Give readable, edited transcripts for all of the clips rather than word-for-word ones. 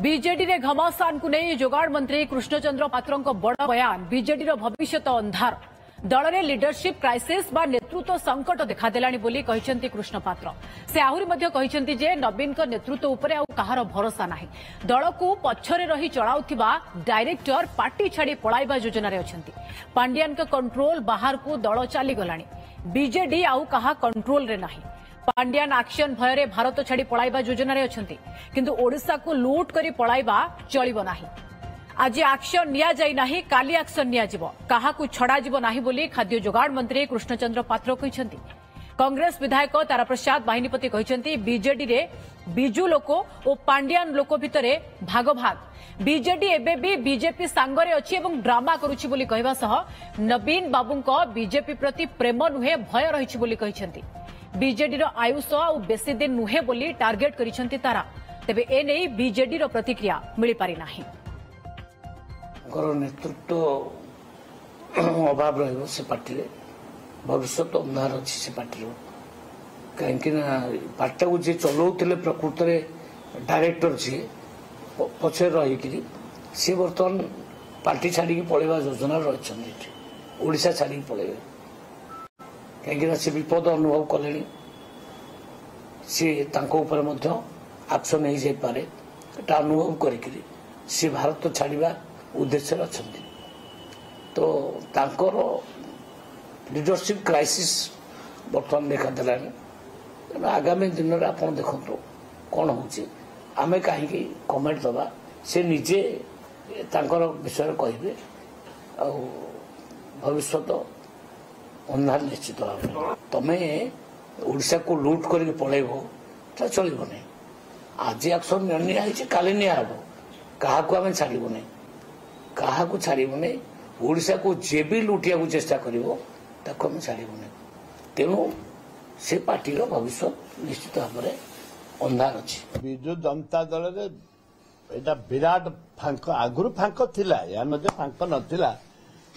BJD रे घमासान को नहीं जोगाड़ मंत्री कृष्णचंद्र पात्र बड़ बयान बीजेडी भविष्य अंधार दल में लीडरशिप क्राइसिस बा नेतृत्व संकट देखादेलानी बोली कहते कृष्ण पात्र से आहरी कहते जे नवीन का नेतृत्व उपरे आउ कहार भरोसा नाही दल को पछरे रही चलाउथिबा डायरेक्टर पार्टी छाड़ी पळाइबा योजना रे अछंती पांड्यान का कंट्रोल बाहर को दल चली गलानी बीजेडी आउ कहा कंट्रोल रे नाही पांड्यान एक्शन भय भारत छाड़ी पळाइबा योजना रे अछंती किंतु ओडिशा को लूट करी पळाइबा चलिबो नाही आज एक्शन निया जाई नाही काली एक्शन निया जिवो काहाकू छड़ा जिवो नाही बोली खाद्य जोगाड़ मंत्री कृष्णचंद्र पात्र कहिसेंती कांग्रेस विधायक ताराप्रसाद बाहिनीपति कहिसेंती बीजेडी रे बिजू लोक और पांड्यान लोक भितरे भाग भाग बीजेडी एबे भी बीजेपी सांगरे अछि एवं ड्रामा करूछि बोली कहबा सह नवीन बाबूंको बीजेपी प्रति प्रेम नुहे भय रहिछि बोली कहिसेंती बीजेडी रो आयुष और बेसी दिन नुहे बोली टार्गेट करिसेंती तारा तेबे ए नै बीजेडी रो प्रतिक्रिया मिली पारि नाही नेतृत्व अभाव रही से पार्टी भविष्य अंधार अच्छी से पार्टी कहीं पार्टी को जी चलाऊे प्रकृत में डायरेक्टर जी पछे रही सी बर्तमान पार्टी छाड़ी पलैवा योजना रही ओडिशा छाड़ी पलैबे कहीं से विपद अनुभव कले सी एक्शन हो जापे अनुभव करी भारत छाड़ा उद्देश्य अच्छा तो तांकर लीडरशिप क्राइसिस बर्तमान देखादेलानी आगामी दिन में आप देखो कौन होमें कहीं कमेंट दबा से निजे तांकर विषय कहे भविष्य अंधार निश्चित भाव तुम्हें ओडिशा को लूट करके पलैब चलो नहीं आज एक्शन निया काली निया क्या आम छाड़ू नहीं क्या छाड़ू नहीं ओडिशा को जे भी लुटिया को चेष्टा करें छाड़ू नहीं तेणु से पार्टी भविष्य निश्चित भाव में अंधार अच्छी विजु जनता दल एटा विराट फांक आगुरी फांक थिला या मध्य फांक नथिला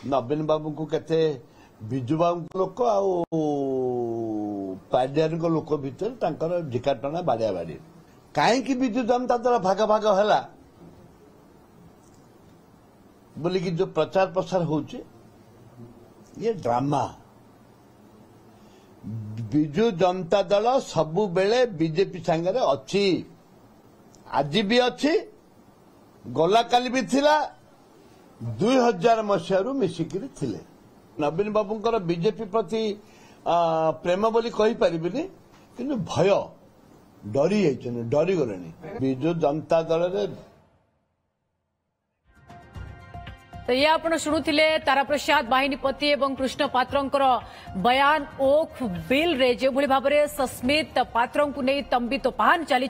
नवीन बाबू को केते विजु बाबू लोक पांड्यान लोक भीतर ढिकाटना बाड़िया बाड़ी कहीं विजु जनता दल भाग भाग है बोलिकी जो प्रचार प्रसार होचे ये ड्रामा विजु जनता दल सबु बेले बीजेपी सांगरे अच्छी आज भी अच्छी गला काली भी थिला 2000 मसीह मिसिकी थिले नवीन बाबूंकर बीजेपी प्रति प्रेम बोली कहि परिबिनी किंतु भय डरी डरी गले विजु जनता दल रे तो ये आपण शुणुथिले ताराप्रसाद बाहिनीपति एवं कृष्ण पात्रंकर बयान ओख बिल रे जे भली भाबरे सस्मित पात्रंकु नै तंबी तो पान चली